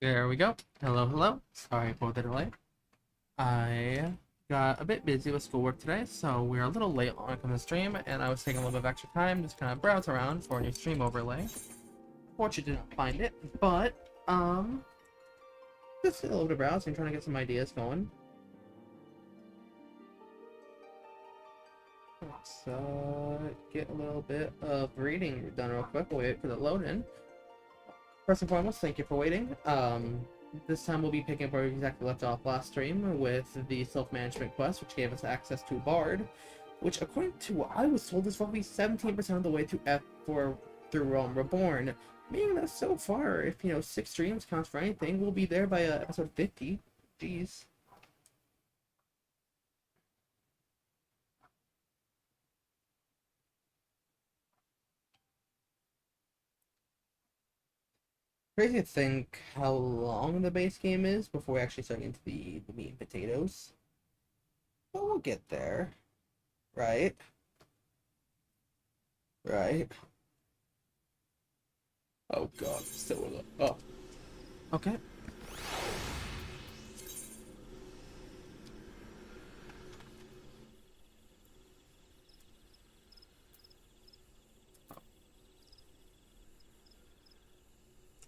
There we go. Hello, hello. Sorry for the delay. I got a bit busy with schoolwork today, so we're a little late on the stream, and I was taking a little bit of extra time just kind of browse around for a new stream overlay. Fortunately, did not find it, but just a little bit of browsing, trying to get some ideas going. Let's get a little bit of reading done real quick. We'll wait for the load in. First and foremost, thank you for waiting. This time we'll be picking up where we exactly left off last stream with the self-management quest, which gave us access to Bard, which according to what I was told is roughly 17% of the way to F4 through Reborn. Meaning that so far, if 6 streams counts for anything, we'll be there by episode 50. Jeez. Crazy to think how long the base game is before we actually start into the meat and potatoes. But we'll get there. Right? Right? Oh god, still with it. Oh. Okay.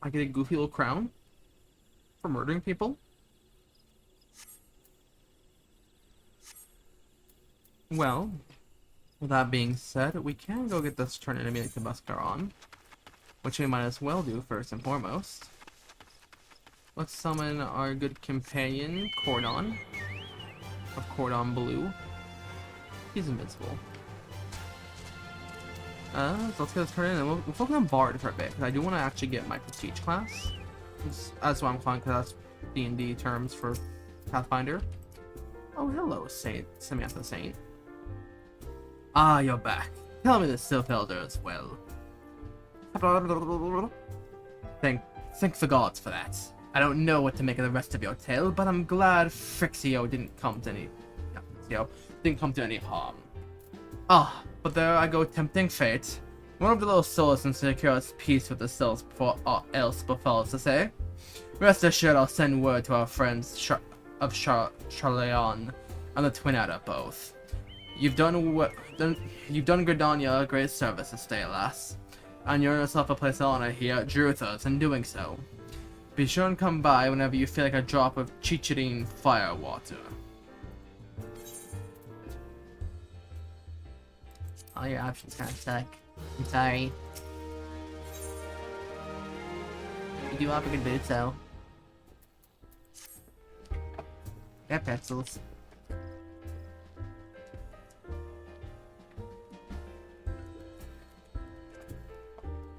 I get a goofy little crown for murdering people. Well, with that being said, we can go get this turned enemy like the Busker on, which we might as well do first and foremost. Let's summon our good companion, Cordon, of Cordon Blue. He's invincible. So let's get this turned in, and we'll focus on Bard for a bit, because I do want to actually get my Prestige class. That's what I'm calling, because that's D&D terms for Pathfinder. Oh, hello, Saint. Samantha Saint. Ah, you're back. Tell me the Sylph Elder as well. Thank the gods for that. I don't know what to make of the rest of your tale, but I'm glad Frixio didn't come to any harm. Ah, but there I go tempting fate. One of the little souls and secure its peace with the cells before aught else befalls to say. Rest assured I'll send word to our friends Charleon and the Twin Adder both. You've done Gridania a great service this day, lass, and you earn yourself a place of honor here at Drutha's in doing so. Be sure and come by whenever you feel like a drop of Chicharine fire water. All your options kind of suck. I'm sorry. You do offer good boots, though. Got pretzels.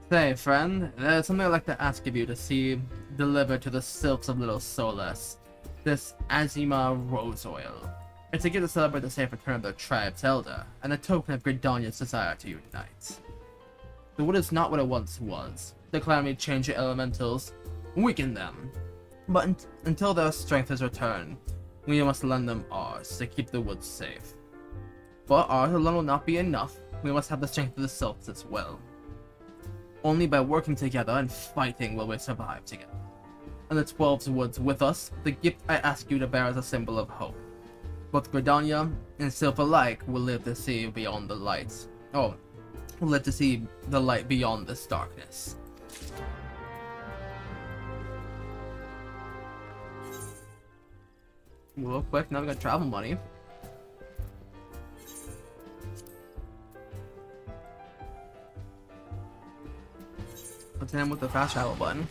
Say, friend, there's something I'd like to ask of you to see delivered to the Sylphs of Little Solace. This Azima Rose Oil. It's a gift to celebrate the safe return of their tribe's elder, and a token of Gridania's desire to unite. The wood is not what it once was. The calamity changed the elementals, weakened them. But until their strength is returned, we must lend them ours to keep the woods safe. But ours alone will not be enough. We must have the strength of the Sylphs as well. Only by working together and fighting will we survive together. And the 12's woods with us, the gift I ask you to bear as a symbol of hope. Both Gridania and Sylph alike will live to see beyond the light. Oh, will live to see the light beyond this darkness. Real quick, now we got travel money. Let's hit him with the fast travel button.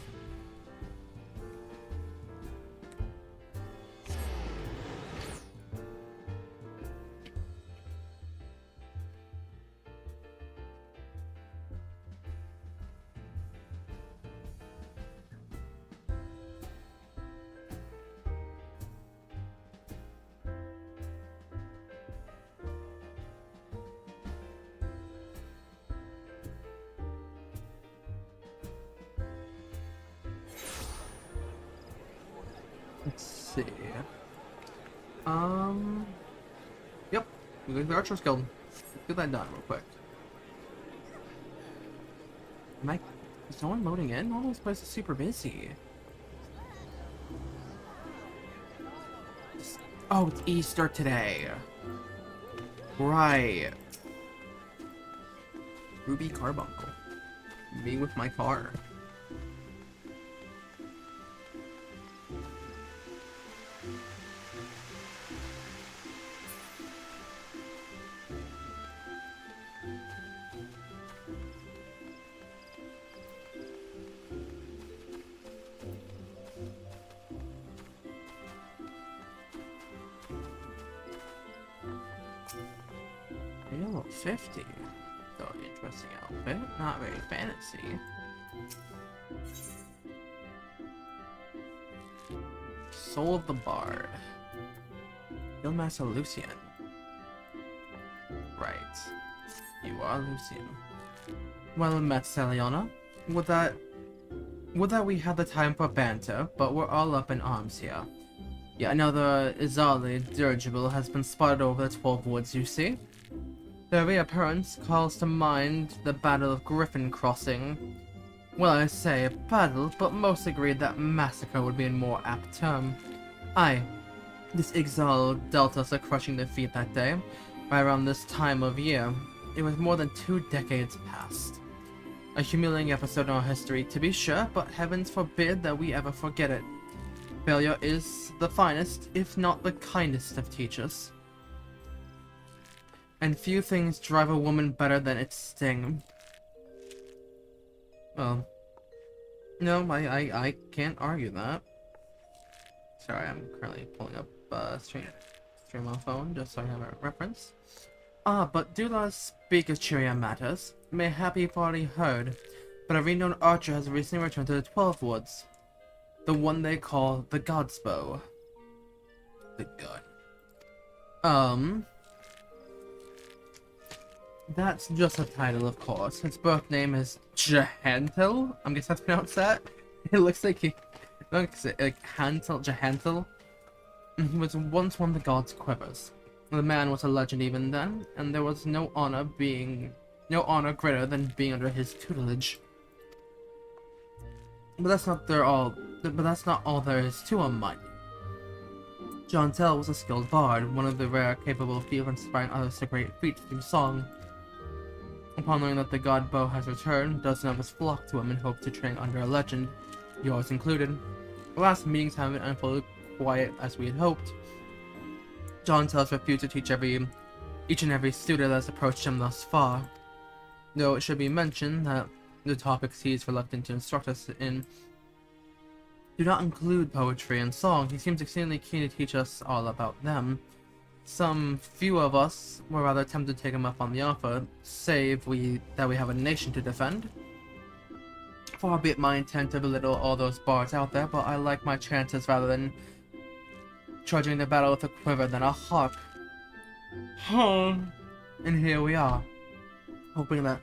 Let's see. Yep. We got the Archer's Guild. Let's get that done real quick. Is someone loading in? All this place is super busy. Oh, it's Easter today. Right. Ruby Carbuncle. Me with my car. Halo 50. So interesting outfit. Not very fancy. Soul of the Bard. Guildmaster Lucian. Right. You are Lucian. Well met, Seliana. Would that we had the time for banter, but we're all up in arms here. Yet another Izali dirigible has been spotted over the 12 woods, you see? Their reappearance calls to mind the Battle of Griffin Crossing. Well, I say battle, but most agreed that massacre would be a more apt term. Aye, this Ixal dealt us a crushing defeat that day. Right around this time of year, it was more than 2 decades past. A humiliating episode in our history, to be sure, but heavens forbid that we ever forget it. Failure is the finest, if not the kindest of teachers. And few things drive a woman better than its sting. Well, no, I can't argue that. Sorry, I'm currently pulling up stream on phone just so I have a reference. But do let us speak of cheerier matters. Mayhap you've already heard, but a renowned archer has recently returned to the 12 Woods. The one they call the God's Bow. The God. That's just a title, of course. His birth name is Jahantel. I'm guessing that's pronounced that. It looks like Jahantel. He was once one of the gods' quivers. The man was a legend even then, and there was no honor greater than being under his tutelage. But that's not all there is to him, mind you. Jahantel was a skilled bard, one of the rare capable of inspiring others to great feats through song. Upon learning that the god Bow has returned, dozens of us flock to him in hope to train under a legend, yours included. The last meetings haven't unfolded quite as we had hoped. Jahantel has refused to teach each and every student that has approached him thus far. Though it should be mentioned that the topics he is reluctant to instruct us in do not include poetry and song. He seems exceedingly keen to teach us all about them. Some few of us were rather tempted to take him up on the offer, save that we have a nation to defend. Far be it my intent to belittle all those bards out there, but I like my chances rather than trudging the battle with a quiver than a harp. And here we are, hoping that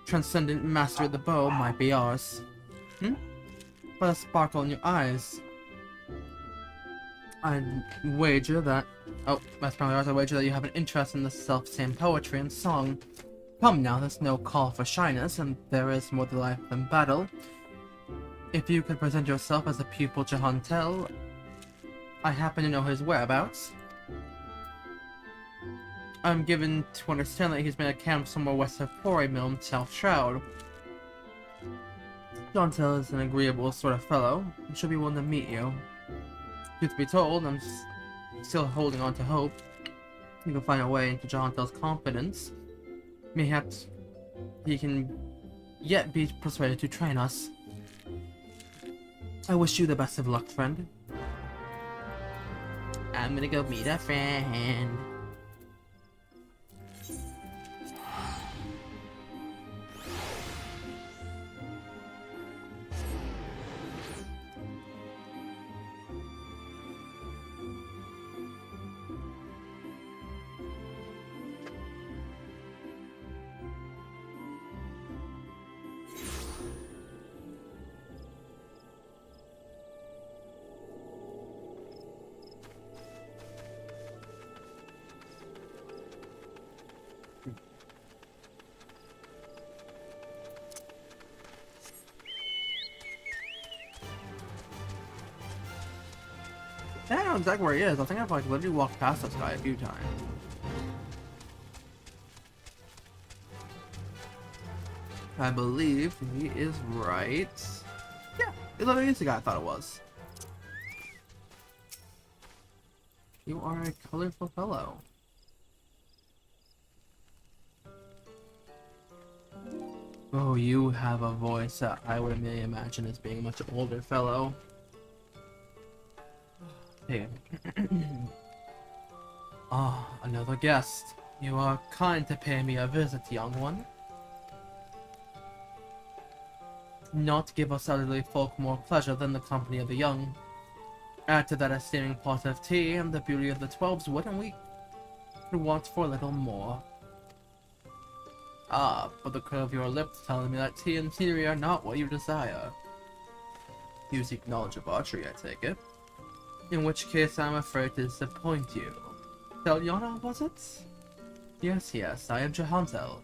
transcendent mastery of the bow might be ours. But a sparkle in your eyes. I wager that... Oh, that's probably ours. I wager that you have an interest in the self-same poetry and song. Come now, there's no call for shyness, and there is more to life than battle. If you could present yourself as a pupil Jahantel, I happen to know his whereabouts. I'm given to understand that he's made a camp somewhere west of Quarry Mill, South Shroud. Jahantel is an agreeable sort of fellow, and should be willing to meet you. Truth be told, I'm still holding on to hope. You can find a way into Jahantel's confidence. Perhaps he can yet be persuaded to train us. I wish you the best of luck, friend. I'm gonna go meet a friend. I know exactly where he is. I think I've like literally walked past this guy a few times. I believe he is right. Yeah, it literally is the guy I thought it was. You are a colorful fellow. Oh, you have a voice that I would imagine as being a much older fellow. Hey. Ah, another guest. You are kind to pay me a visit, young one. Not give us elderly folk more pleasure than the company of the young. Add to that a steaming pot of tea and the beauty of the 12s, wouldn't we? Could want for a little more. Ah, but the curve of your lips telling me that tea and scenery are not what you desire. You seek knowledge of archery, I take it. In which case I'm afraid to disappoint you. Selyana, was it? Yes, I am Jahantel.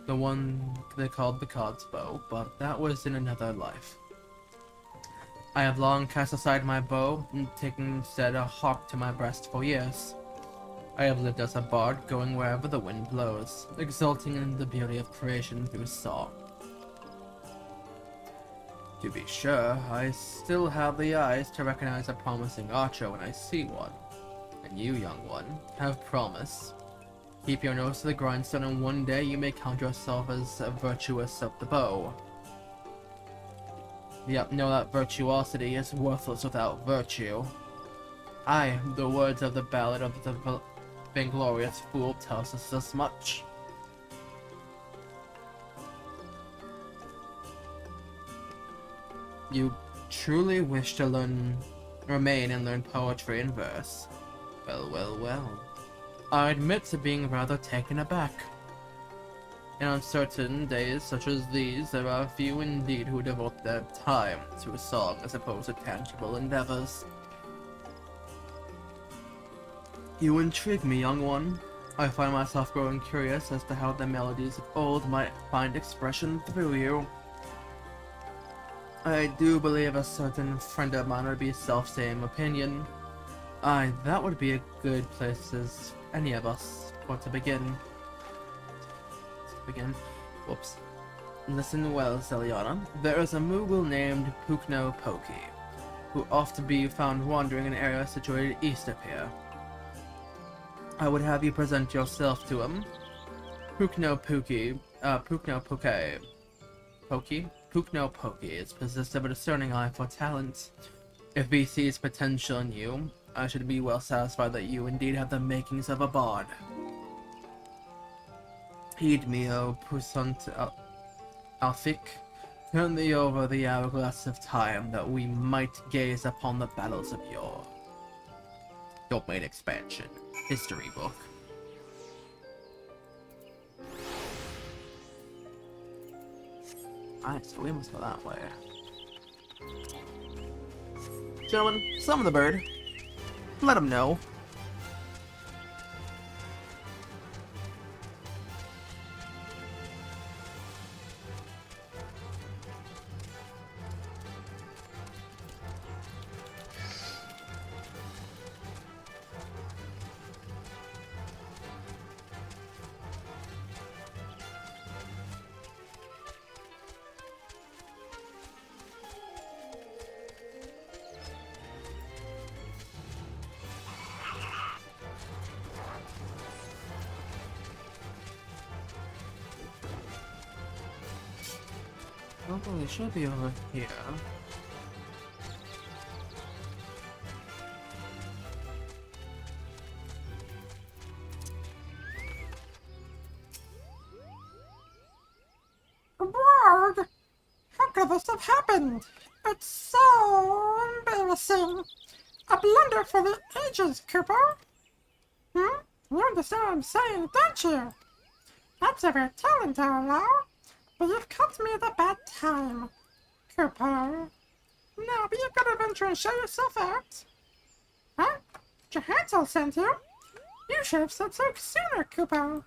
The one they called the Cod's bow, but that was in another life. I have long cast aside my bow and taken instead a harp to my breast for years. I have lived as a bard, going wherever the wind blows, exulting in the beauty of creation through song. To be sure, I still have the eyes to recognize a promising archer when I see one. And you, young one, have promise. Keep your nose to the grindstone and one day you may count yourself as a virtuous of the bow. Yep, know that virtuosity is worthless without virtue. Aye, the words of the ballad of the vainglorious fool tells us as much. You truly wish to remain and learn poetry and verse. Well. I admit to being rather taken aback. In uncertain days such as these, there are few indeed who devote their time to a song as opposed to tangible endeavors. You intrigue me, young one. I find myself growing curious as to how the melodies of old might find expression through you. I do believe a certain friend of mine would be self-same opinion. Aye, that would be a good place as any of us for to begin. Whoops. Listen well, Selyana. There is a Moogle named Pukno Poki, who ought to be found wandering in an area situated east of here. I would have you present yourself to him. Pukno Poki is possessed of a discerning eye for talent. If he sees potential in you, I should be well satisfied that you indeed have the makings of a bard. Heed me, O Puissant Alfik. Turn thee over the hourglass of time that we might gaze upon the battles of yore. Domain expansion. History book. Alright, so we must go that way. Gentlemen, summon the bird. Let him know. Well, it should be over here. Ward! How could this have happened? It's so embarrassing. A blunder for the ages, Cooper. You understand what I'm saying, don't you? That's a rare talent, I'll allow. But you've caught me at a bad time, Cooper. Now be a good adventure and show yourself out. Huh? Jahantel sent you? You should have said so sooner, Cooper.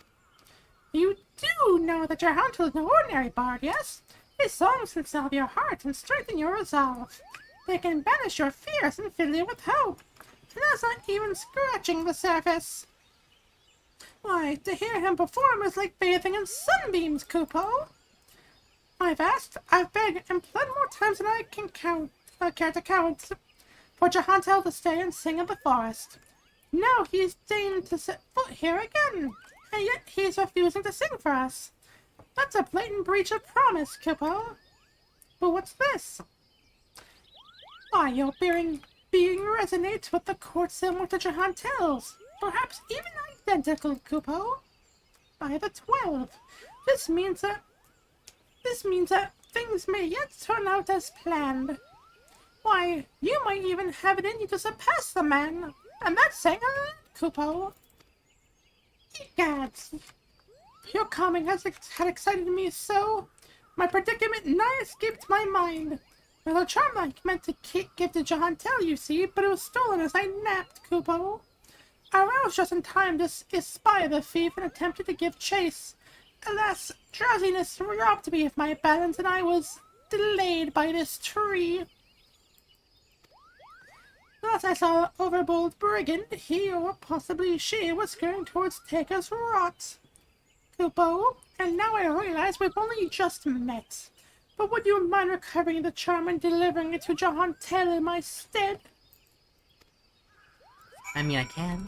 You do know that Jahantel is no ordinary bard, yes? His songs can salve your heart and strengthen your resolve. They can banish your fears and fill you with hope. and that's not even scratching the surface. Why, to hear him perform is like bathing in sunbeams, Kupo. I've asked, I've begged, and pled more times than I can care to count, for Jahantel to stay and sing in the forest. Now he's deigned to set foot here again, and yet he's refusing to sing for us. That's a blatant breach of promise, Kupo. But what's this? Why, your being resonates with the court similar to Jahantel's. Perhaps even identical, Kupo. By the 12. This means that things may yet turn out as planned. Why, you might even have it in you to surpass the man. And that's saying a lot, Kupo. Egads. Your coming had excited me so. My predicament nigh escaped my mind. There's a charm I meant to give to Jahantel, you see, but it was stolen as I napped, Kupo. I roused just in time to espy the thief and attempted to give chase. Alas, drowsiness robbed me of my balance and I was delayed by this tree. Thus I saw an overbold brigand, he or possibly she was scurrying towards Taker's Rot. Kupo, and now I realize we've only just met. But would you mind recovering the charm and delivering it to Jahantel in my stead? I mean, I can.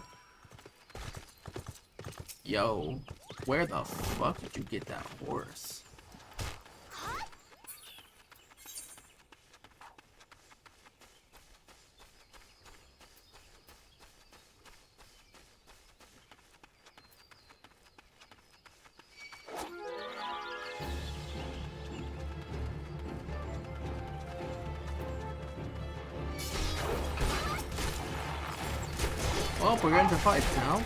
Yo, where the fuck did you get that horse? Well, we're getting to fights now.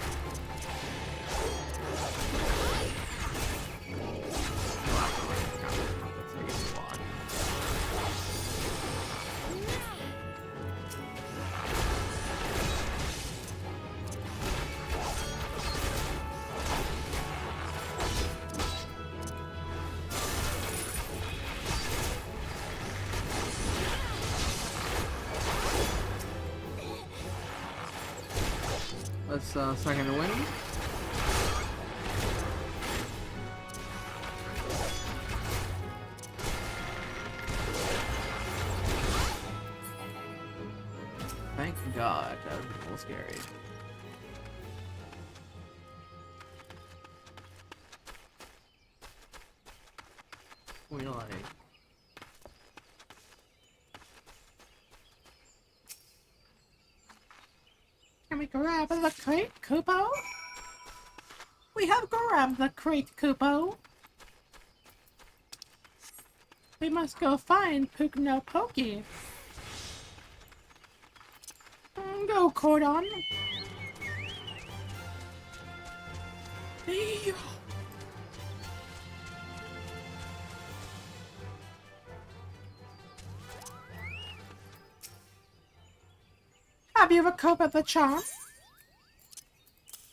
Let's second to win. Thank God, that was a little scary. We like. Can we grab the crate, Kupo? We have grabbed the crate, Kupo. We must go find Pukno Pokey. Go, Cordon. Hey. Have you recovered the charm?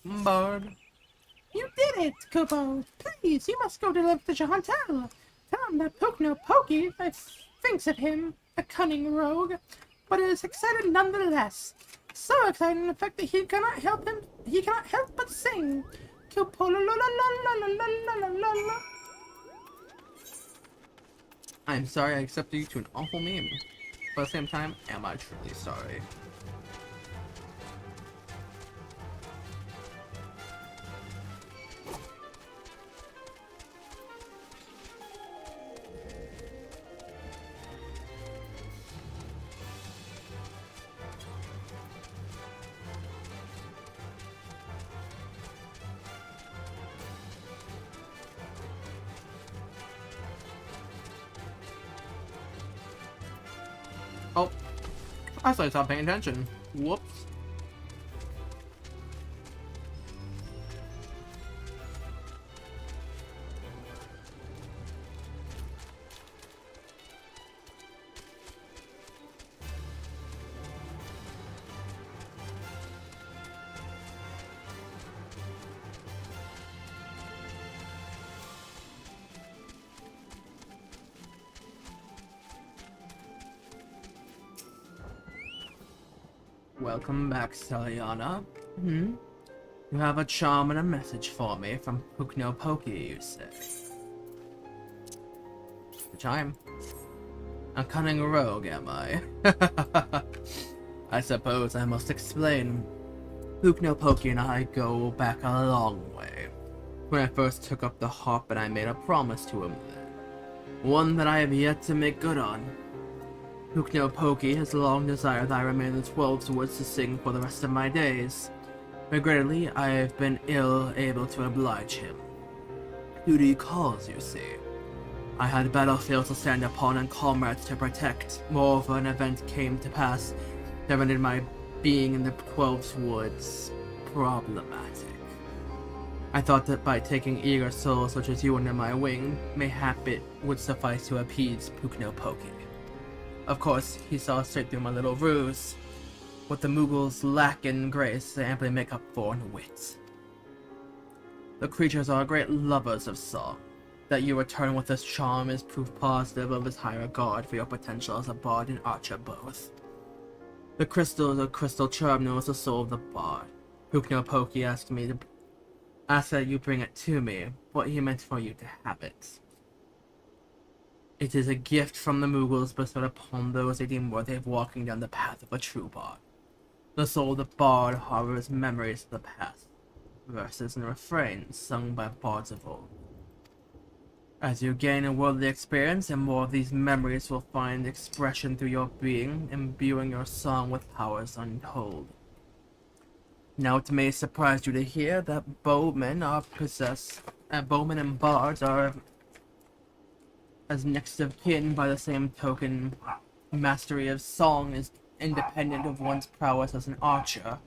Bird. You did it, Kupo. Please, you must go deliver to Jahantel. Tell him that Pukno Pokey thinks of him a cunning rogue, but is excited nonetheless. So excited, in fact, that he cannot help but sing. Kupo la la la la la la la la la. I'm sorry I accepted you to an awful meme. But at the same time, am I truly sorry? Oh, I thought I stopped paying attention. Whoops. Welcome back, Seliana. Hmm? You have a charm and a message for me from Pukno Poki, you say? Which I'm a cunning rogue, am I? I suppose I must explain. Pukno Poki and I go back a long way. When I first took up the harp and I made a promise to him then. One that I have yet to make good on. Pukno Poki has long desired that I remain in the 12's woods to sing for the rest of my days. Regrettably, I have been ill able to oblige him. Duty calls, you see. I had battlefields to stand upon and comrades to protect. Moreover, an event came to pass that rendered my being in the 12's woods problematic. I thought that by taking eager souls such as you under my wing, mayhap it would suffice to appease Pukno Poki. Of course, he saw straight through my little ruse. What the Moogles lack in grace, they amply make up for in wit. The creatures are great lovers of song. That you return with this charm is proof positive of his high regard for your potential as a bard and archer both. The crystal of crystal charm knows the soul of the bard. Pukno Poki asked that you bring it to me, what he meant for you to have it. It is a gift from the Moogles bestowed upon those they deem worthy of walking down the path of a true bard. The soul of the bard harbors memories of the past, verses and refrains sung by bards of old. As you gain a worldly experience, and more of these memories will find expression through your being, imbuing your song with powers untold. Now it may surprise you to hear that bowmen and bards are as next of kin. By the same token, mastery of song is independent of one's prowess as an archer.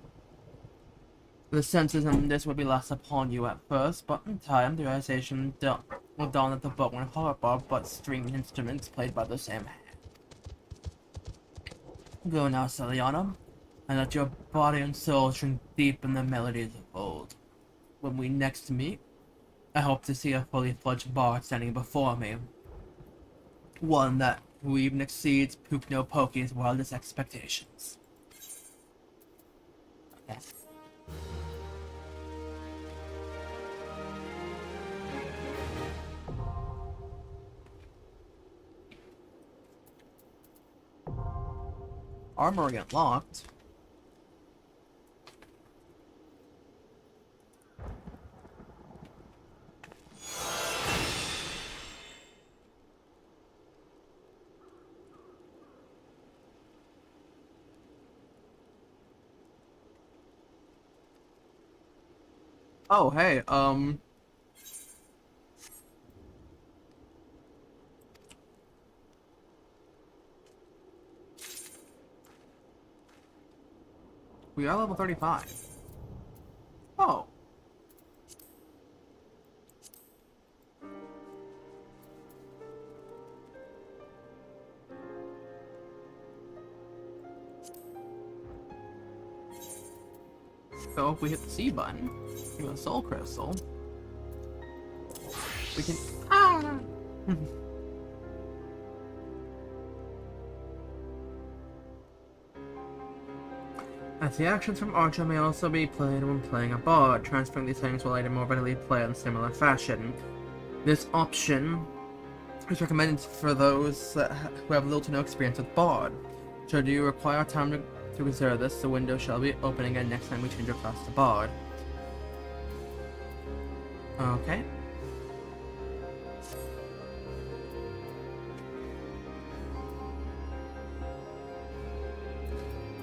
The senses in this will be lost upon you at first, but in time the realization will dawn that the bow and harp are but stringed instruments played by the same hand. Go now, Seliana, and let your body and soul drink deep in the melodies of old. When we next meet, I hope to see a fully fledged bard standing before me. One who even exceeds Pukno Poki's wildest expectations. Okay. Armory unlocked. Oh, hey, we are level 35. Oh. So if we hit the C button, we get a soul crystal. We can. Ah! As the actions from Archer may also be played when playing a bard, transferring these things will later more readily play in similar fashion. This option is recommended for those who have little to no experience with bard. Should you require time to reserve this, the window shall be opening again next time we change our class to bard. Okay.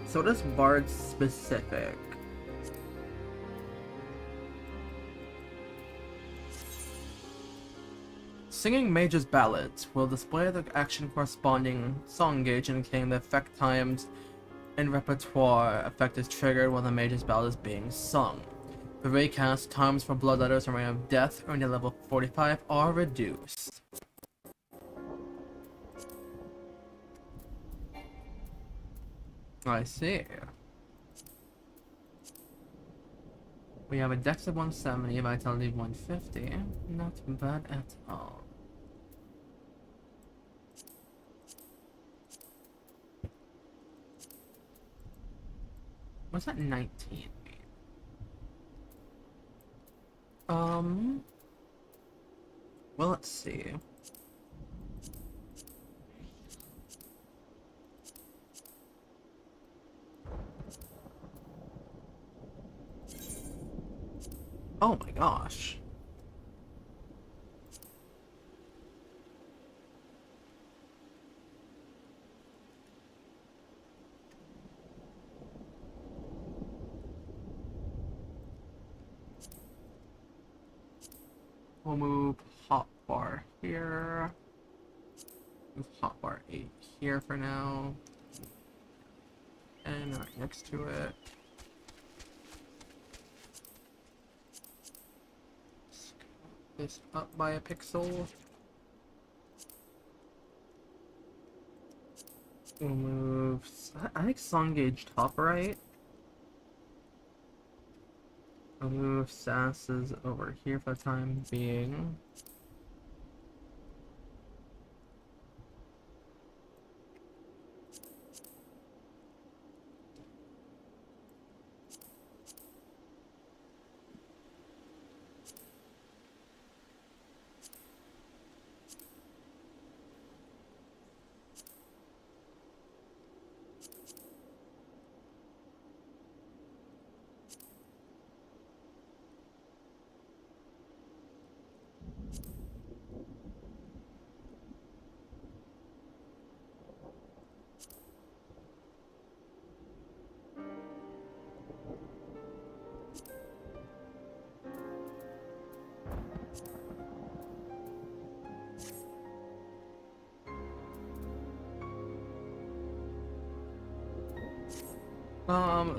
So does bard specific. Singing Mage's Ballads will display the action corresponding song gauge indicating the effect times and repertoire effect is triggered while the Mage's Ballad is being sung. The recast times for Bloodletters and Reign of Death earned at level 45 are reduced. I see. We have a dex of 170, vitality of 150. Not bad at all. What's that 19 mean? Um. Well, let's see. Oh my gosh. We'll move hotbar here. Move hotbar 8 here for now. And right next to it. Scale this up by a pixel. We'll move, I think song gauge top right. I'll move Sass's over here for the time being.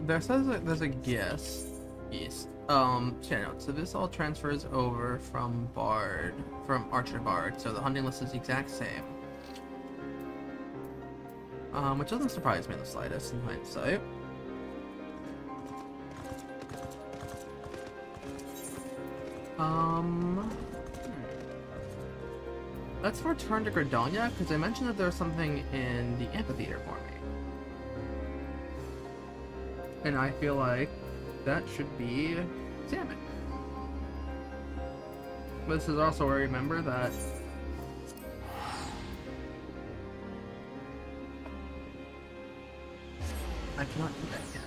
There says that there's a guest. So this all transfers over from Archer Bard, so the hunting list is the exact same. Which doesn't surprise me in the slightest in hindsight. Let's return to Gradonia, because I mentioned that there's something in the amphitheater for me. And I feel like that should be salmon. But this is also where I remember that I cannot do that yet.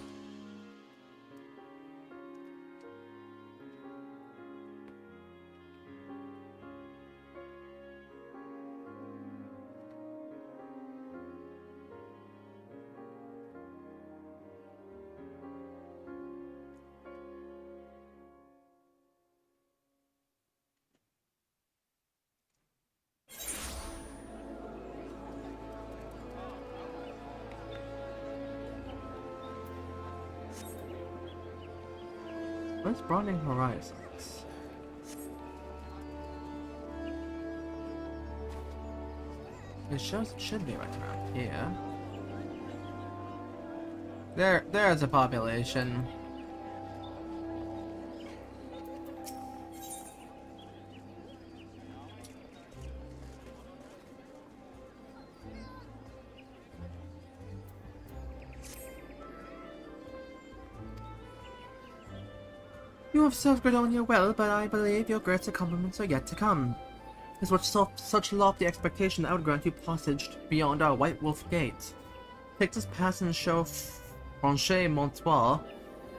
What's broadening horizons? It should be right around here. There's a population. You have served Gradonia well, but I believe your greater compliments are yet to come. Is what such lofty expectation I would grant you passage beyond our White Wolf Gate. Take this pass and show Franche Montois,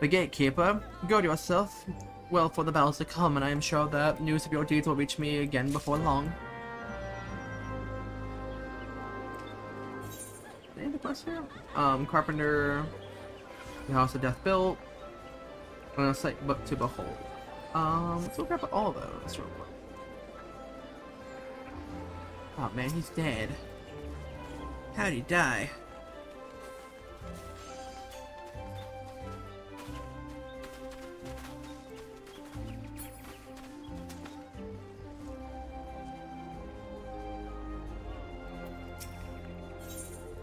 the gatekeeper. Gird yourself well for the battles to come, and I am sure that news of your deeds will reach me again before long. Any other questions here? Carpenter, the House of Death built. And a sight book to behold. Let's go grab all those real quick. Oh man, he's dead. How'd he die?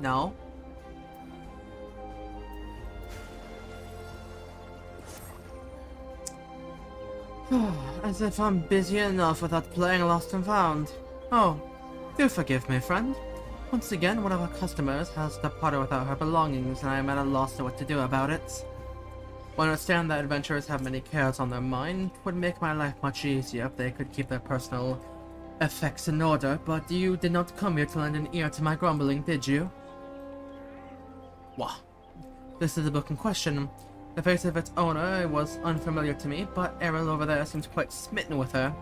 No. As if I'm busy enough without playing Lost and Found. Oh, do forgive me, friend. Once again, one of our customers has departed without her belongings, and I am at a loss to what to do about it. While I understand that adventurers have many cares on their mind, it would make my life much easier if they could keep their personal effects in order, but you did not come here to lend an ear to my grumbling, did you? Wah. This is the book in question. The face of its owner was unfamiliar to me, but Errol over there seems quite smitten with her.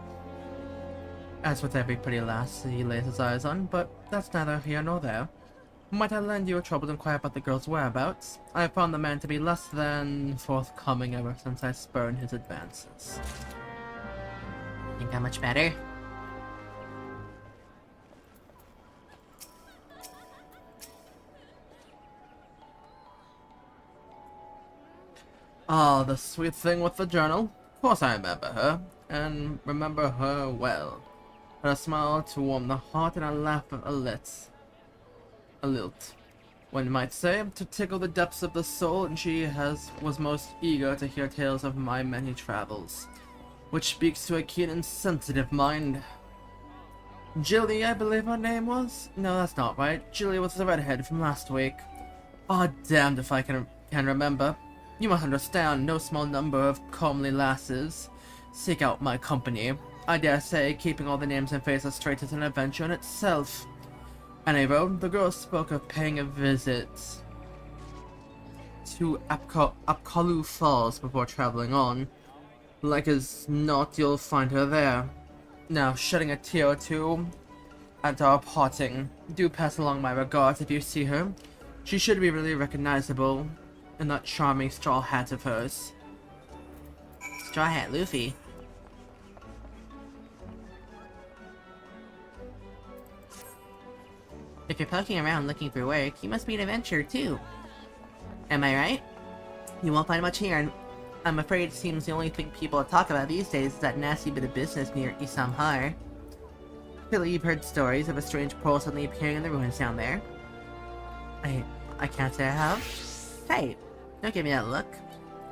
As with every pretty lass he lays his eyes on, but that's neither here nor there. Might I lend you a trouble to inquire about the girl's whereabouts? I have found the man to be less than forthcoming ever since I spurned his advances. Think how much better? Ah, the sweet thing with the journal. Of course I remember her, and remember her well. Her smile to warm the heart and a laugh of a lilt. One might say, to tickle the depths of the soul, and she was most eager to hear tales of my many travels, which speaks to a keen and sensitive mind. Jilly, I believe her name was? No, that's not right. Jilly was the redhead from last week. Ah, damned if I can remember. You must understand, no small number of comely lasses seek out my company. I dare say, keeping all the names and faces straight is an adventure in itself. Anyway, the girl spoke of paying a visit to Apkalu Falls before traveling on. Like as not, you'll find her there. Now, shedding a tear or two at our parting, do pass along my regards if you see her. She should be really recognizable in that charming straw hat of hers. Straw Hat Luffy. If you're poking around looking for work, you must be an adventurer too. Am I right? You won't find much here, and I'm afraid it seems the only thing people talk about these days is that nasty bit of business near Isamhar. Clearly you've heard stories of a strange pearl suddenly appearing in the ruins down there. I can't say I have. Hey, don't give me that look.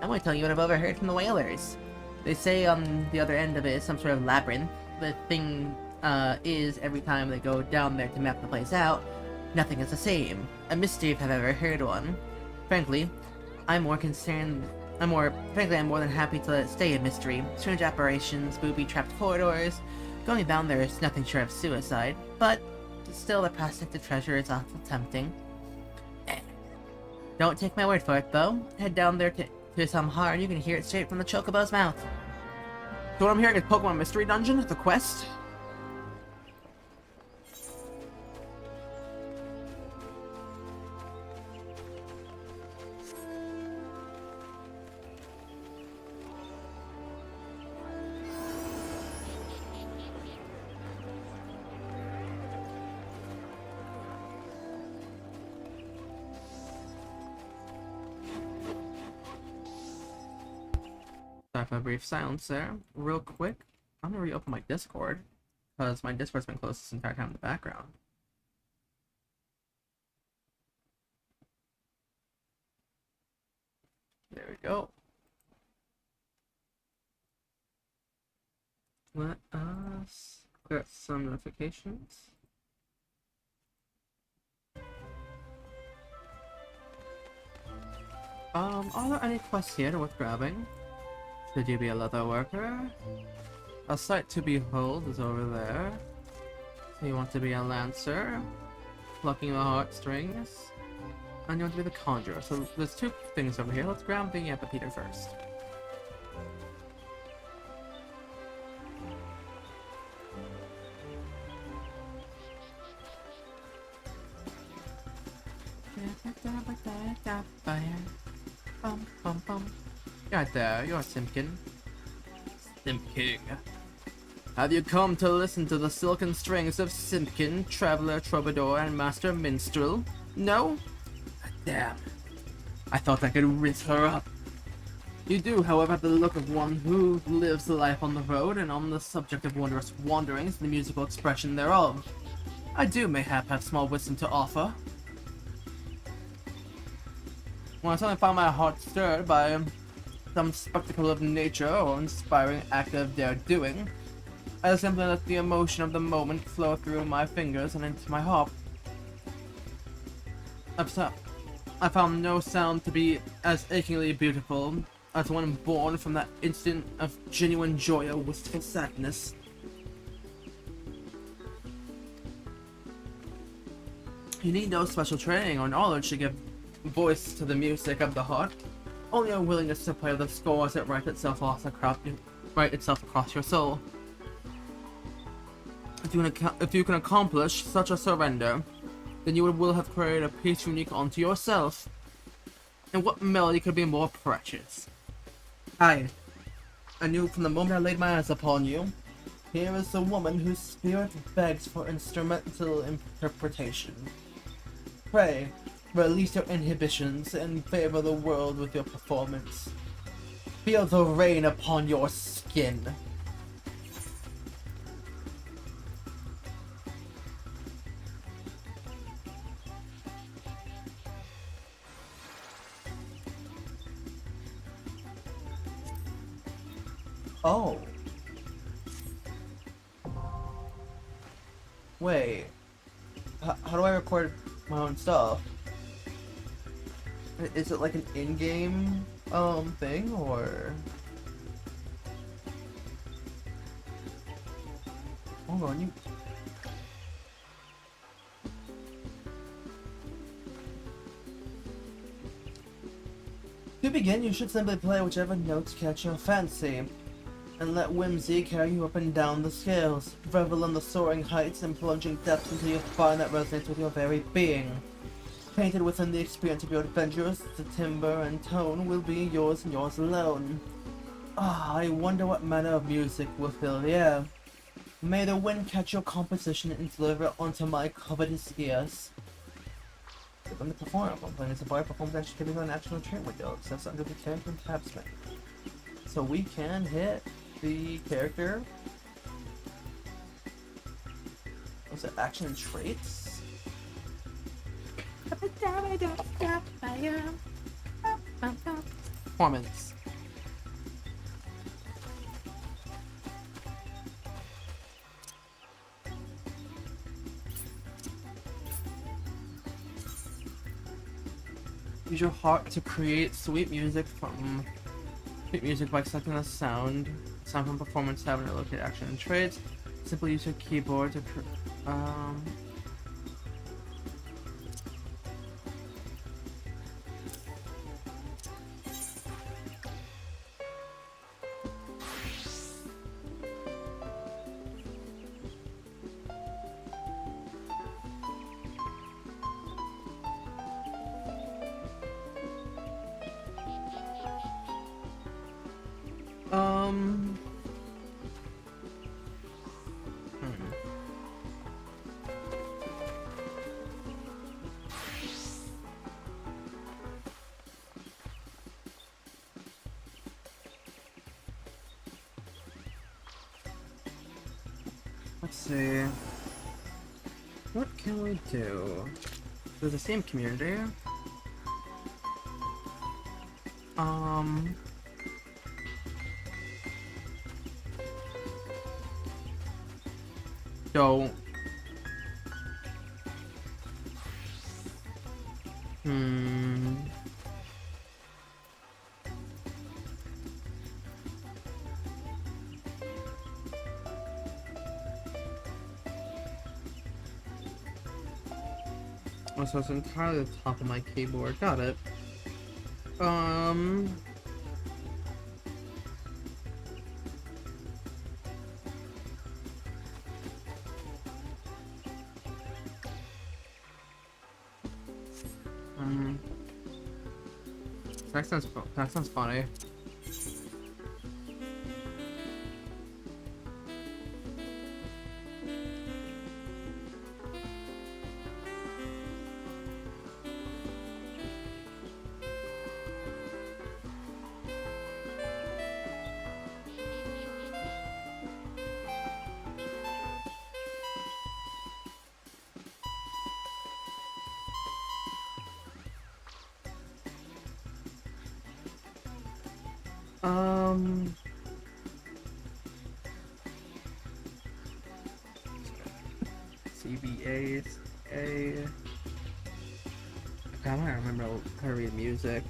I'm going to tell you what I've overheard from the whalers. They say on the other end of it is some sort of labyrinth. The thing is, every time they go down there to map the place out, nothing is the same. A mystery if I've ever heard one. Frankly, I'm more than happy to let it stay a mystery. Strange apparitions, booby-trapped corridors. Going down there is nothing short of suicide, but still the prospect of treasure is awful tempting. Don't take my word for it, though. Head down there to some hard, you can hear it straight from the Chocobo's mouth. So what I'm hearing is Pokemon Mystery Dungeon, the quest. After a brief silence there, real quick, I'm gonna reopen my Discord, because my Discord's been closed this entire time in the background. There we go. Let us clear up some notifications. Are there any quests here worth grabbing? Should you be a leather worker? A sight to behold is over there. So you want to be a lancer, plucking the heartstrings, and you want to be the conjurer. So there's two things over here. Let's grab the amphitheater first. Right there, you're Simpkin. Simpkin. Have you come to listen to the silken strings of Simpkin, Traveler, Troubadour, and Master Minstrel? No? Damn. I thought I could rinse her up. You do, however, have the look of one who lives the life on the road, and on the subject of wondrous wanderings, the musical expression thereof. I do mayhap have small wisdom to offer. When I suddenly found my heart stirred by some spectacle of nature or inspiring act of their doing, I simply let the emotion of the moment flow through my fingers and into my heart. I found no sound to be as achingly beautiful as one born from that instant of genuine joy or wistful sadness. You need no special training or knowledge to give voice to the music of the heart. Only a willingness to play the score as it writes itself across your soul. If you can accomplish such a surrender, then you will have created a piece unique unto yourself. And what melody could be more precious? I knew from the moment I laid my eyes upon you. Here is the woman whose spirit begs for instrumental interpretation. Pray, release your inhibitions and favor the world with your performance. Feel the rain upon your skin. Oh. Wait. How do I record my own stuff? Is it like an in-game thing or? Hold on, you. To begin, you should simply play whichever notes catch your fancy, and let whimsy carry you up and down the scales. Revel in the soaring heights and plunging depths until you find that resonates with your very being. Painted within the experience of your adventures, the timbre and tone will be yours and yours alone. Ah, I wonder what manner of music will fill the air. May the wind catch your composition and deliver it onto my covetous ears. Click on the performer. I'm playing as a boy performs action giving an action train window. Access under the character and tabs menu. So we can hit the character. What's it? Action and traits? Performance. Use your heart to create sweet music by selecting the sound from performance tab and locate action and traits. Simply use your keyboard to let's see. What can we do? There's the same community. Don't. Oh, so it's entirely the top of my keyboard. Got it. That sounds funny. CBA. I don't remember how to read music.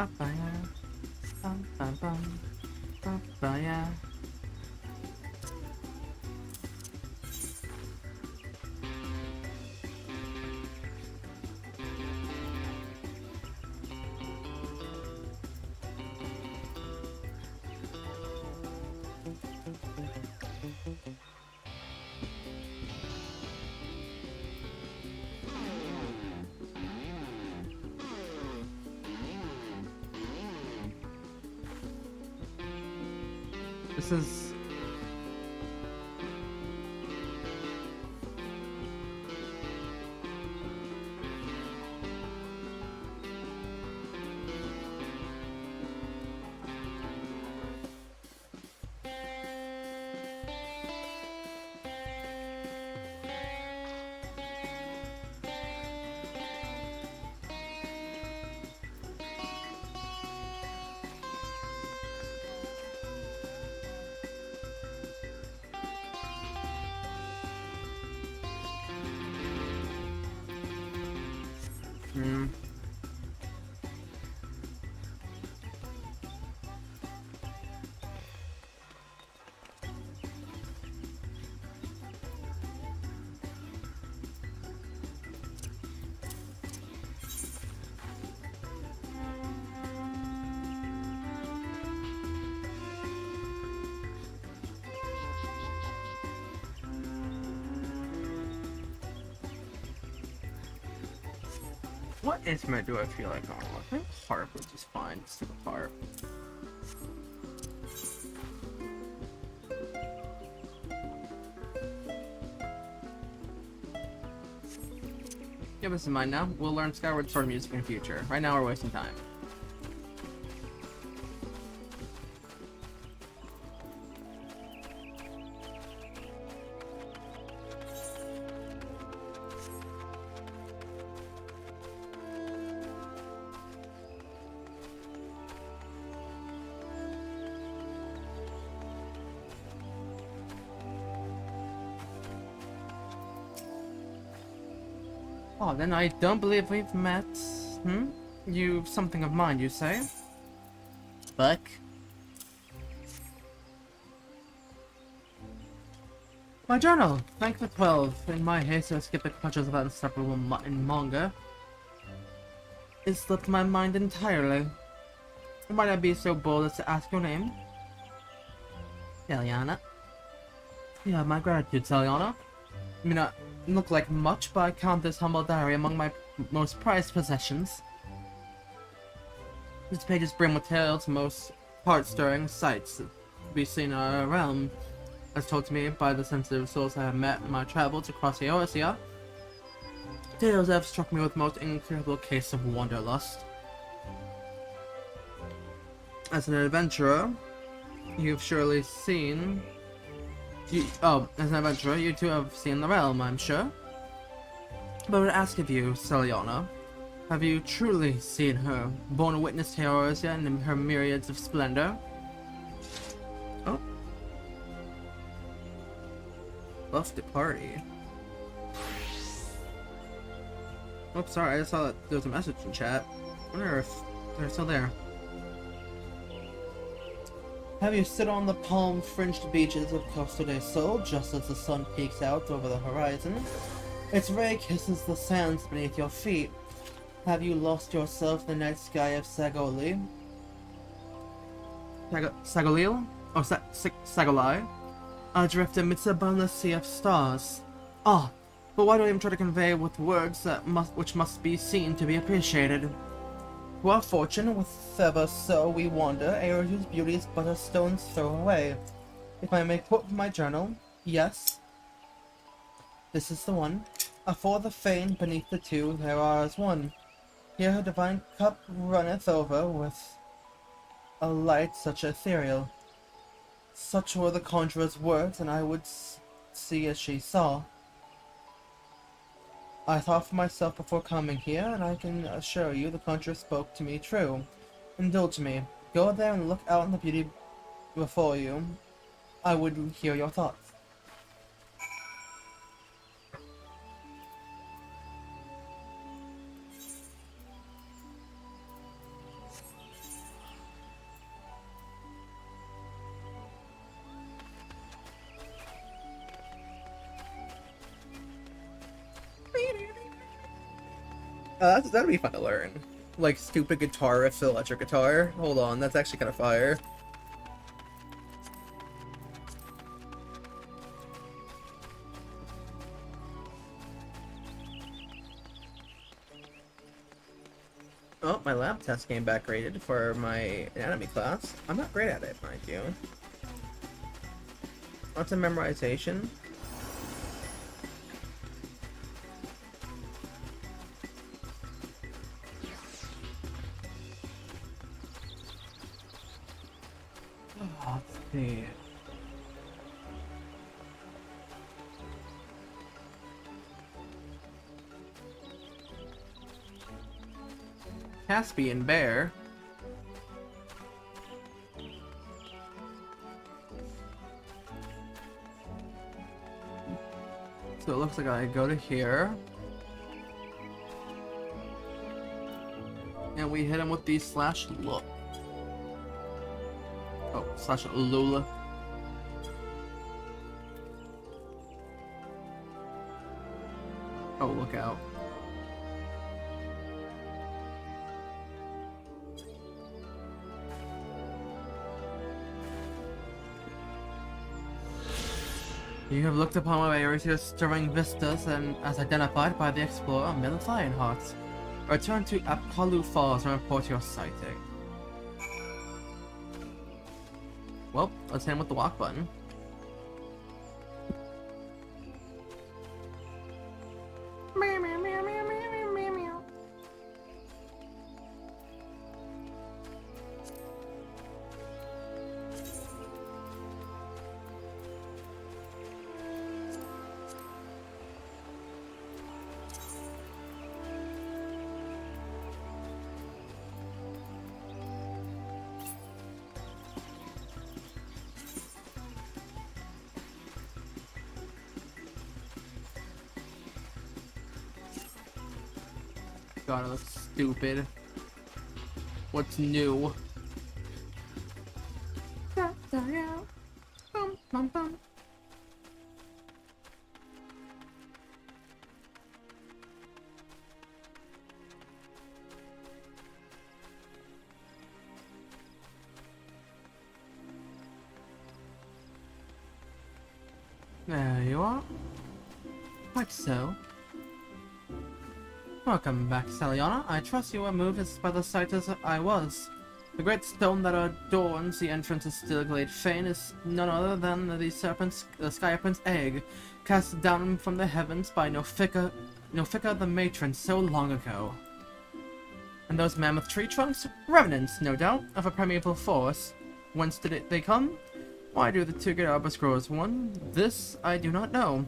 Papaya. Bum, bum, bum. Papaya. This is... Hmm. What instrument do I feel like on? I think harp is just fine. Stick with harp. Keep this in mind now. We'll learn Skyward Sword music in the future. Right now we're wasting time. Oh, then I don't believe we've met. Hmm? You've something of mine, you say? Buck? My journal! Thank the 12. In my haste, I skipped the punches of that inseparable in manga. It slipped my mind entirely. Might I be so bold as to ask your name? Eliana. You have my gratitude, Eliana. I mean, I look like much, but I count this humble diary among my most prized possessions. These pages brim with tales, most heart-stirring sights to be seen in our realm, as told to me by the sensitive souls I have met in my travels across the Eorzea. Tales that have struck me with most incredible case of wanderlust. As an adventurer, you've surely seen... as an adventurer, you too have seen the realm, I'm sure. But I would ask of you, Celiana, have you truly seen her, borne a witness to Eorzea and in her myriads of splendor? Oh. Left the party. Oh, sorry, I just saw that there was a message in chat. I wonder if they're still there. Have you stood on the palm-fringed beaches of Costa del Sol just as the sun peeks out over the horizon? Its ray kisses the sands beneath your feet. Have you lost yourself in the night sky of Sagoli? Sagolil? Or Sagolai? Adrift amidst a boundless sea of stars. Ah, but why do I even try to convey with words that which must be seen to be appreciated? To our fortune, whither so we wander, Eorzea's beauty is but a stone's throw away. If I may quote from my journal, yes, this is the one. Afore the fane, beneath the two, there are as one. Here her divine cup runneth over with a light such ethereal. Such were the conjurer's words, and I would see as she saw. I thought for myself before coming here, and I can assure you the conjurer spoke to me true. Indulge me. Go there and look out on the beauty before you. I would hear your thoughts. That'd be fun to learn. Like stupid guitar riffs, electric guitar. Hold on, that's actually kind of fire. Oh, my lab test came back graded for my anatomy class. I'm not great at it, mind you. Lots of memorization. Oh, let's see. Caspian Bear. So it looks like I go to here. And we hit him with the slash look. Oh, slash Lula. Oh, look out. You have looked upon my areas here stirring vistas and as identified by the explorer Miller Lionheart. Return to Apollo Falls and report your sighting. Well, let's hit him with the walk button. Meow, meow, meow, meow, meow, meow, meow. God, it looks stupid. What's new? Da, da, yeah. Bum, bum, bum. There you are. Quite so. Welcome back, Saliana. I trust you were moved as by the sight as I was. The great stone that adorns the entrance of Stilglade Fane is none other than the Sky Serpent's egg, cast down from the heavens by Nofika the matron so long ago. And those mammoth tree trunks? Remnants, no doubt, of a primeval force. Whence did they come? Why do the two great arbors grow as one? This I do not know.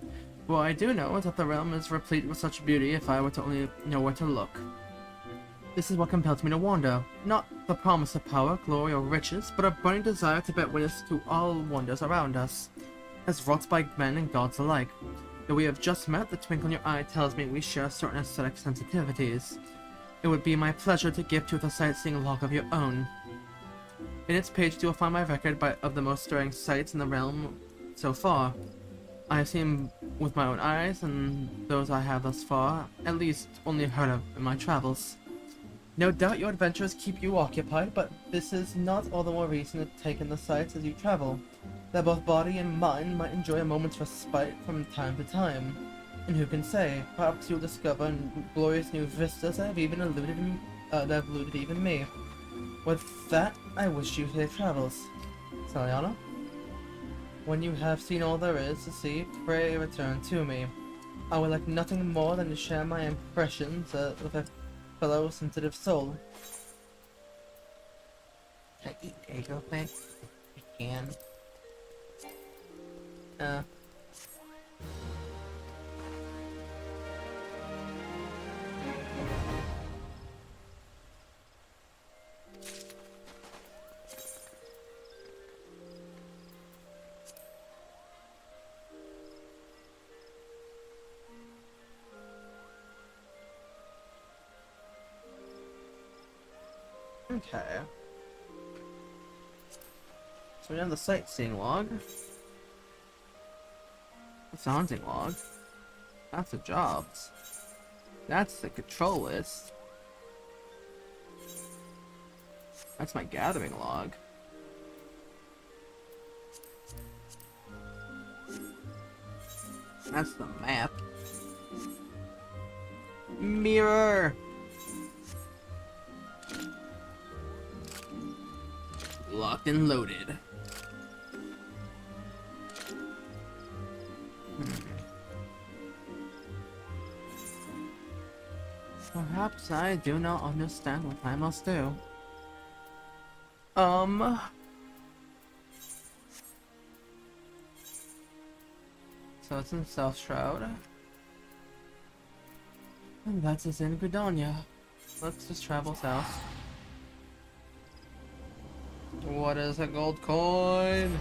What I do know is that the realm is replete with such beauty if I were to only know where to look. This is what compels me to wander. Not the promise of power, glory, or riches, but a burning desire to bear witness to all wonders around us, as wrought by men and gods alike. Though we have just met, the twinkle in your eye tells me we share certain aesthetic sensitivities. It would be my pleasure to gift you with a sightseeing log of your own. In its page you will find my record of the most stirring sights in the realm so far. I have seen with my own eyes, and those I have thus far, at least only heard of in my travels. No doubt your adventures keep you occupied, but this is not all the more reason to take in the sights as you travel, that both body and mind might enjoy a moment's respite from time to time. And who can say, perhaps you'll discover glorious new vistas that have eluded even me. With that, I wish you safe travels. Saliana? When you have seen all there is to see, pray return to me. I would like nothing more than to share my impressions with a fellow sensitive soul. Can I eat egg real quick? I can. Okay. So we have the sightseeing log. It's a hunting log. That's the jobs. That's the control list. That's my gathering log. That's the map. Mirror! Locked and loaded. Perhaps I do not understand what I must do. So it's in South Shroud. And that is in Gudonia. Let's just travel south. What is a gold coin?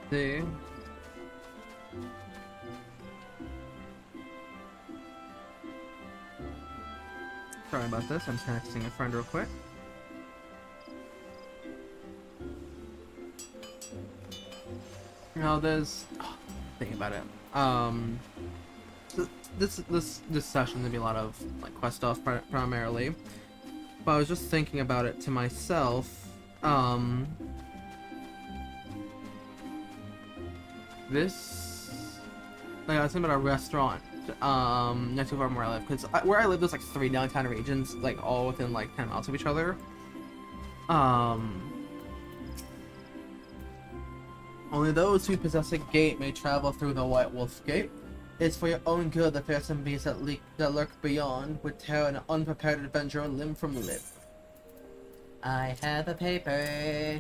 See. Sorry about this, I'm texting a friend real quick. Now there's think about it. This session gonna be a lot of like quest stuff primarily. But I was just thinking about it to myself. This, like I was thinking about a restaurant, not too far from where I live, because where I live there's like 3 downtown regions, like all within like 10 miles of each other. Only those who possess a gate may travel through the White Wolf Gate. It's for your own good that fearsome beasts that lurk beyond would tear an unprepared adventurer limb from limb. I have a paper.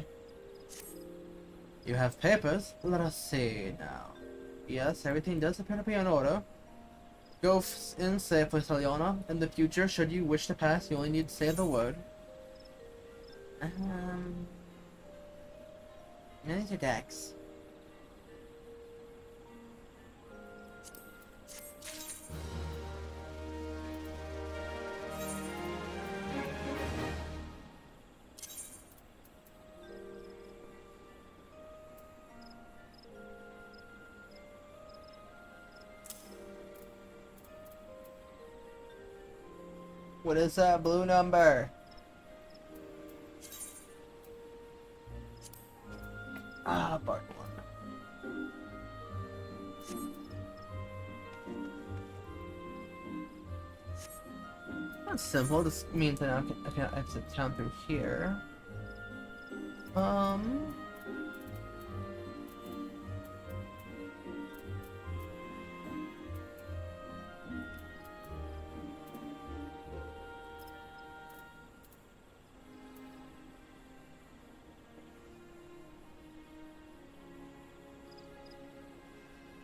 You have papers? Let us see now. Yes, everything does appear to be in order. Go in safely, Seliona. In the future, should you wish to pass, you only need to say the word. These are decks. What is that blue number? Ah, part 1. That's simple. This means that I can exit town through here.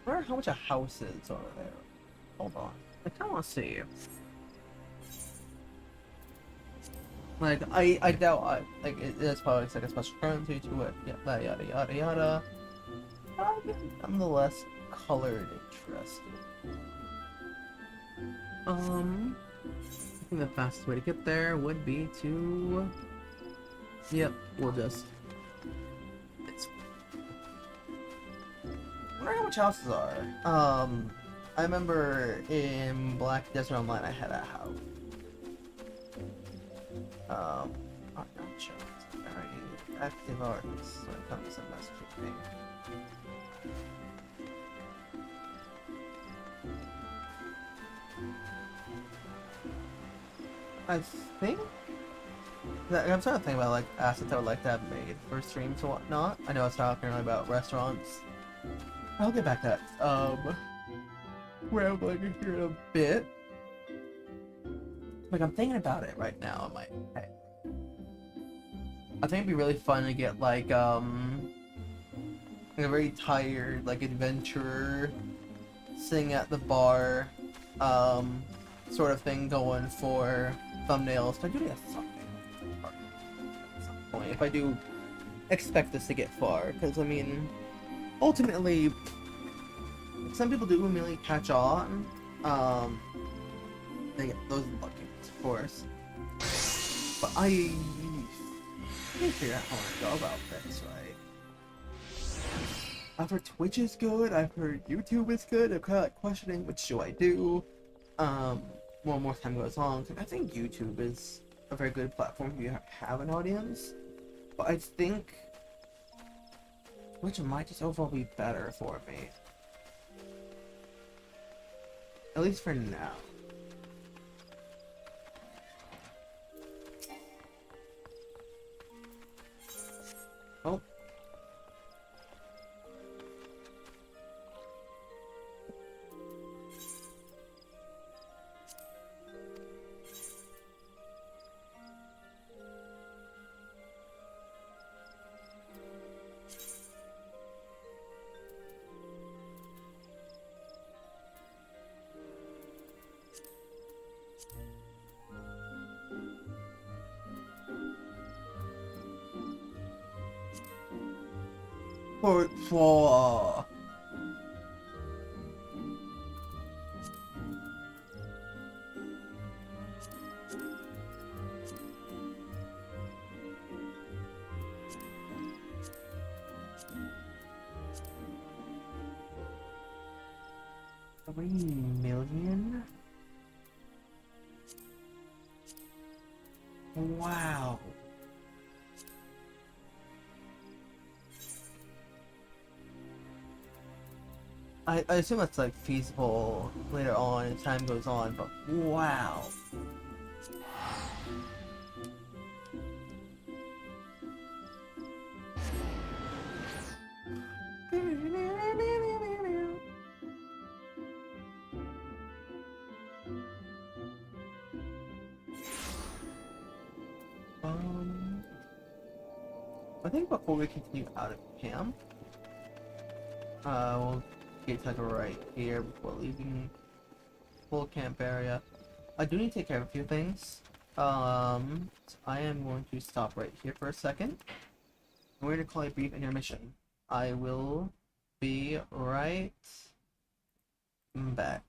I wonder how much a house is over there. Hold on. I kinda wanna see. Like, I doubt it's probably like a special currency to it. Yeah, yada yada yada. I'm nonetheless colored interested. I think the fastest way to get there would be to. Yep, we'll just. I wonder how much houses are. I remember in Black Desert Online I had a house. I'm not sure. Very active artists when it comes to messaging. I think that I'm starting to think about like assets I would like to have made for streams and whatnot. I know I was talking earlier about restaurants. I'll get back to that. Rambling here in a bit. Like I'm thinking about it right now in my head. I think it'd be really fun to get like a very tired like adventurer sitting at the bar, sort of thing going for thumbnails. I do need a thumbnail at some point if I do expect this to get far, because I mean, ultimately, some people do immediately catch on. They get those lucky ones, of course. But I can't figure out how to go about this, right? I've heard Twitch is good, I've heard YouTube is good, I'm kind of like questioning which do I do. More time goes on, I think YouTube is a very good platform if you have an audience. But I think Twitch might just overall be better for me. At least for now. Oh. For 3 million? Wow. I assume that's like feasible later on as time goes on, but wow. I think before we continue out of camp, we'll get like right here before leaving full camp area. I do need to take care of a few things. So I am going to stop right here for a second. We're going to call a brief intermission. I will be right back.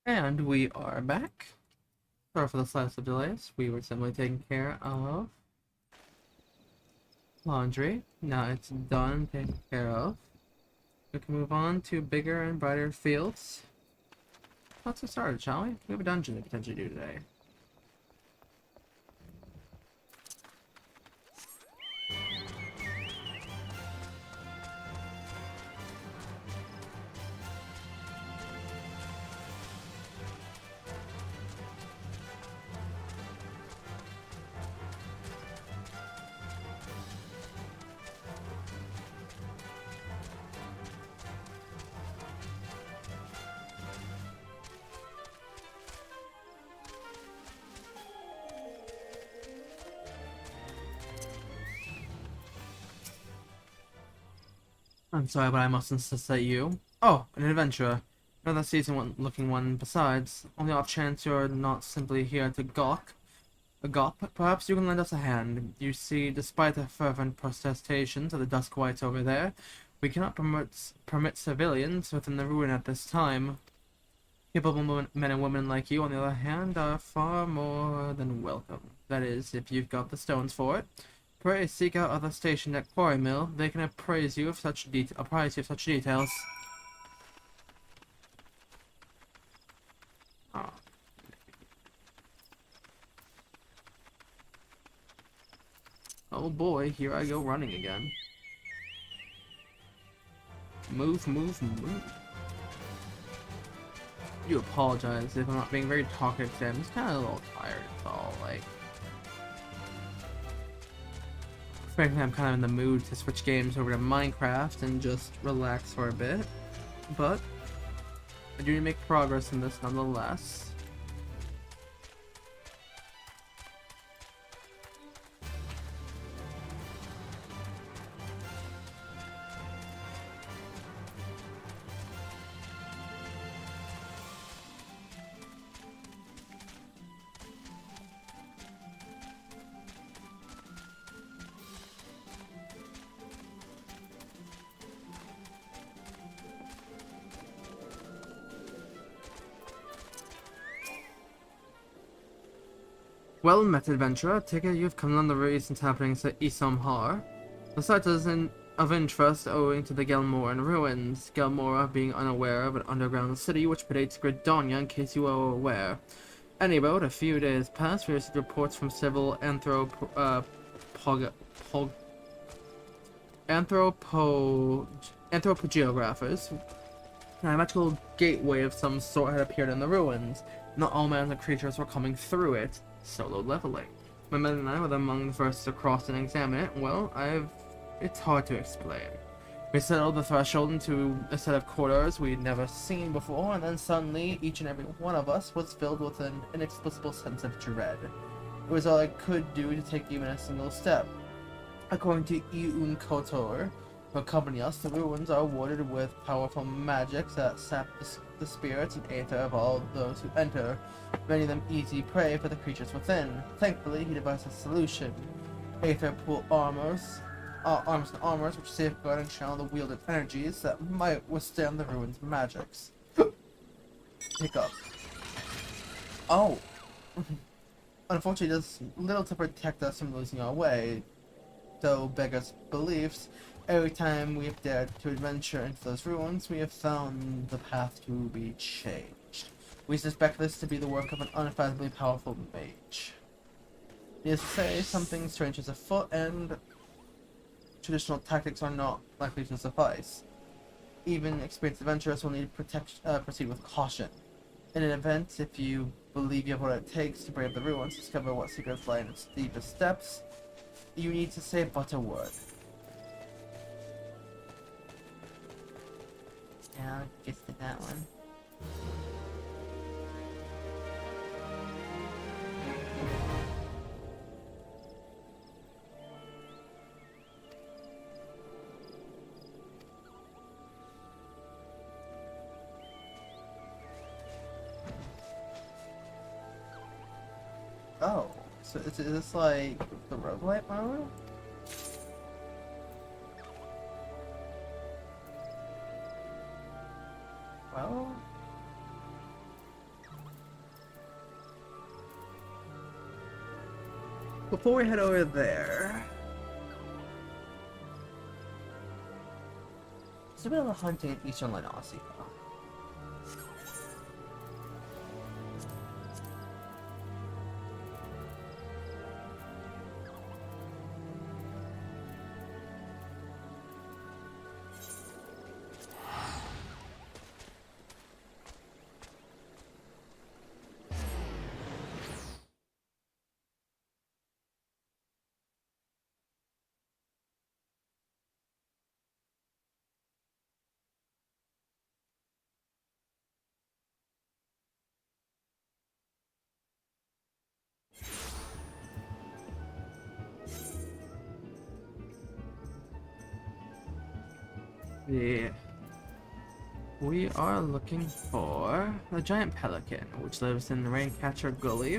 And we are back. Sorry for the slight of delays. We were simply taking care of laundry. Now it's done, taken care of. We can move on to bigger and brighter fields. Let's get started, shall we? We have a dungeon to potentially do today. I'm sorry, but I must insist that you... Oh, an adventurer. Another seasoned-looking one besides. On the off chance you're not simply here to gawk, perhaps you can lend us a hand. You see, despite the fervent protestations of the Dusk Whites over there, we cannot permit civilians within the ruin at this time. Capable men and women like you, on the other hand, are far more than welcome. That is, if you've got the stones for it. Pray seek out others stationed at Quarry Mill. They can apprise you of such details. Ah. Oh boy, here I go running again. Move, move, move. You apologize if I'm not being very talkative today. I'm just kind of a little tired, it's all, like... Frankly, I'm kind of in the mood to switch games over to Minecraft and just relax for a bit. But I do need to make progress in this nonetheless. Well met, adventurer. Take it you've come on the recent happenings at Isomhar. The site is of interest owing to the Gelmoran ruins, Gelmora being unaware of an underground city which predates Gridonia, in case you are aware. Anyway, a few days past, we received reports from several anthropogeographers. A magical gateway of some sort had appeared in the ruins. Not all mans and creatures were coming through it. Solo leveling. My men and I were among the first to cross and examine it. Well, it's hard to explain. We settled the threshold into a set of corridors we'd never seen before, and then suddenly each and every one of us was filled with an inexplicable sense of dread. It was all I could do to take even a single step. According to Iun Kotor, who accompany us, the ruins are warded with powerful magics that sap the spirits and aether of all those who enter, making them easy prey for the creatures within. Thankfully, he devised a solution. Aether pool armors which safeguard and channel the wielded energies that might withstand the ruins' magics. Hiccup. Oh. Unfortunately, it does little to protect us from losing our way. Though beggars' beliefs, every time we have dared to adventure into those ruins, we have found the path to be changed. We suspect this to be the work of an unfathomably powerful mage. Needless to say, something strange is afoot, and traditional tactics are not likely to suffice. Even experienced adventurers will need to proceed with caution. In an event, if you believe you have what it takes to brave the ruins, discover what secrets lie in its deepest depths, you need to say but a word. Yeah, I'll get to that one. Oh, so is this like the roguelite mode? Well, before we head over there, there's a bit of a hunting in Eastern Lenosia. Yeah. We are looking for the giant pelican, which lives in the Raincatcher Gully.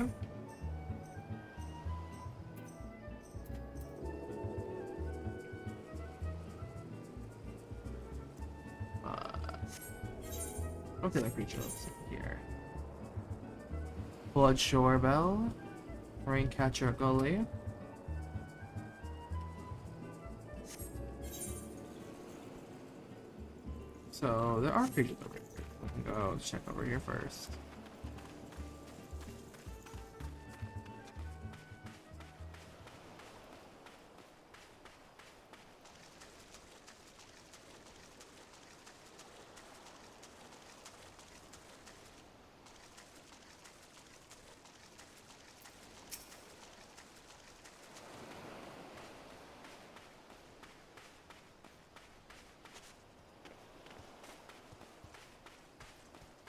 Okay, that creature lives here. Blood Shorebell, Raincatcher Gully. So there are creatures over here. We can go check over here first.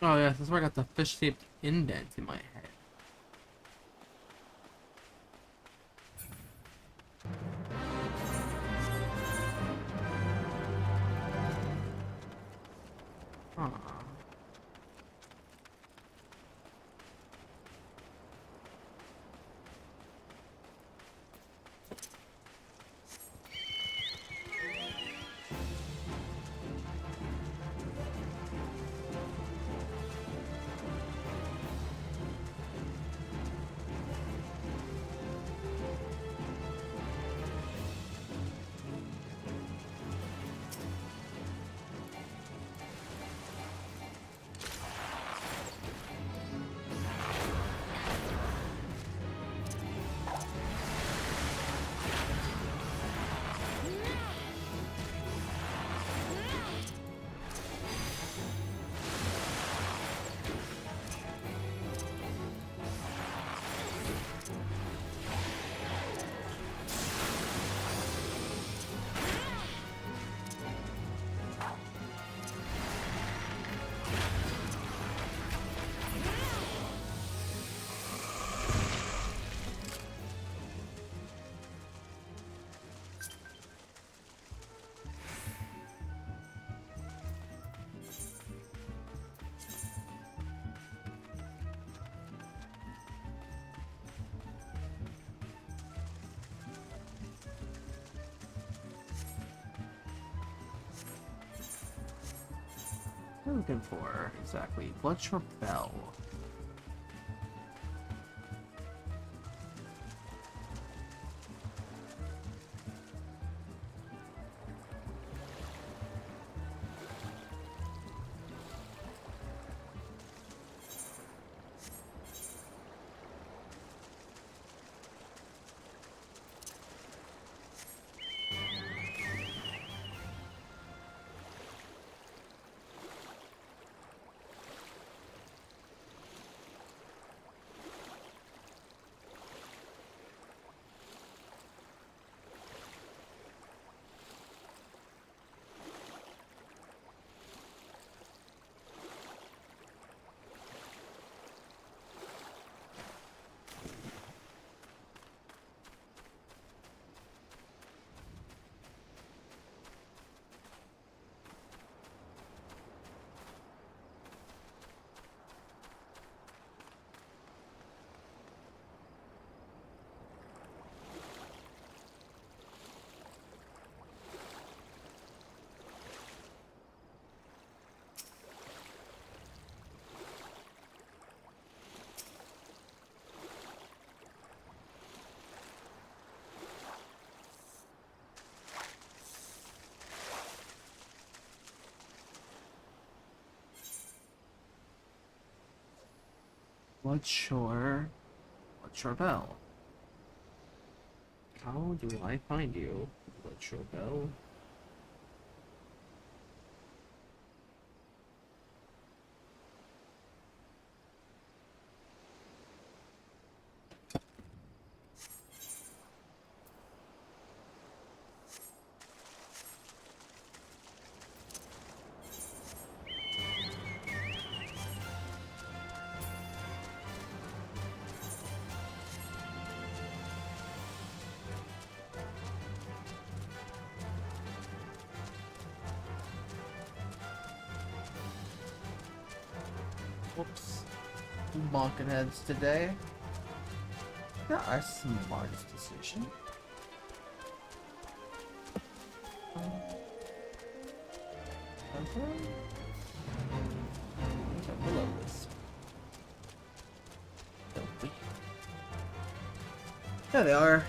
Oh yeah, this is where I got the fish-shaped indent in my head. Huh. What am I looking for exactly? Bloodshore Bell. Bloodshore Bell. How do I find you, Bloodshore Bell? Whoops. Bonking heads today. Not our smartest decision. Below this. There they are.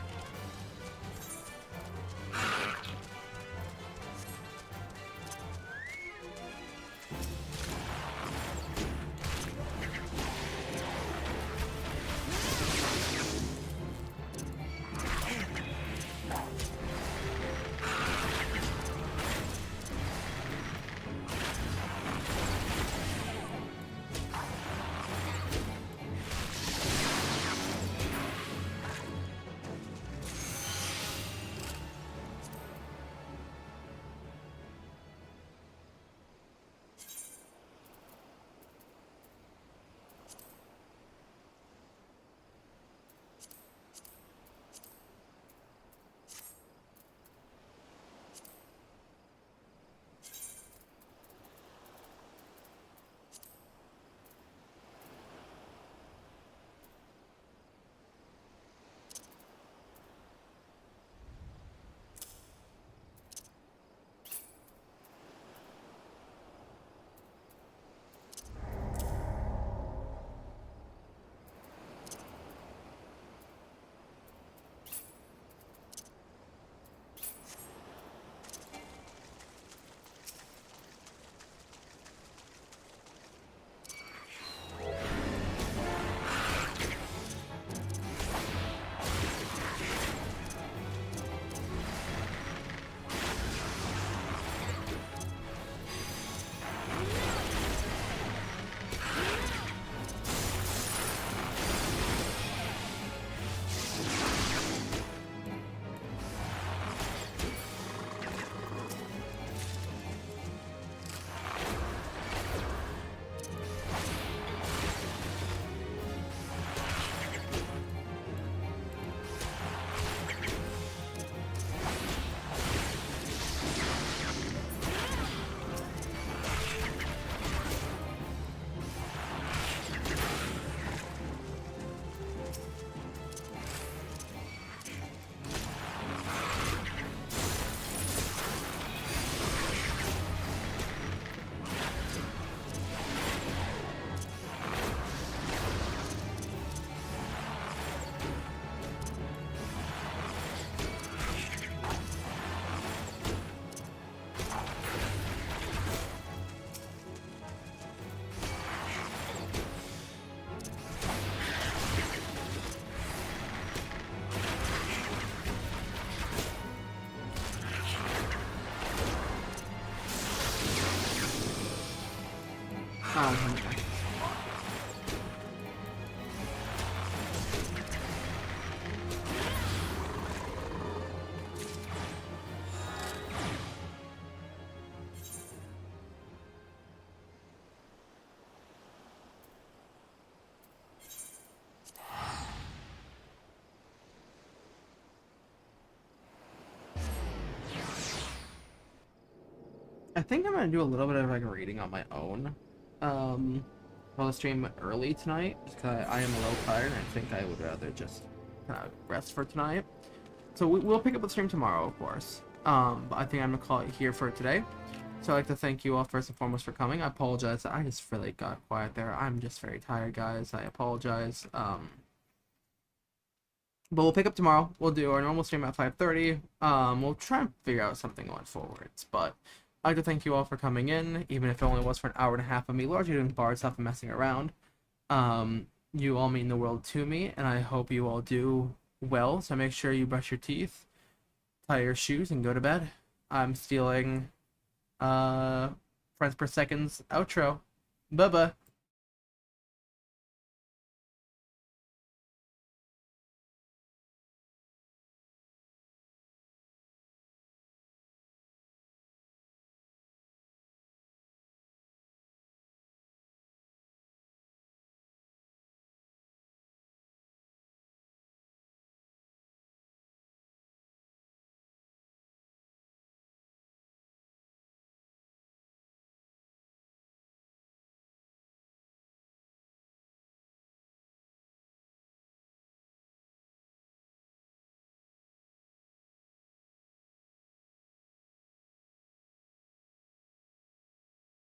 I think I'm gonna do a little bit of like reading on my own. I'll stream early tonight because I am a little tired and I think I would rather just kind of rest for tonight. So we'll pick up the stream tomorrow, of course. But I think I'm gonna call it here for today. So I'd like to thank you all first and foremost for coming. I apologize. I just really got quiet there. I'm just very tired, guys. I apologize. But we'll pick up tomorrow. We'll do our normal stream at 5:30. We'll try and figure out something going forwards. But I'd like to thank you all for coming in, even if it only was for an hour and a half of me largely doing bard stuff and messing around. You all mean the world to me, and I hope you all do well. So make sure you brush your teeth, tie your shoes, and go to bed. I'm stealing Friends Per Second's outro. Bye bye.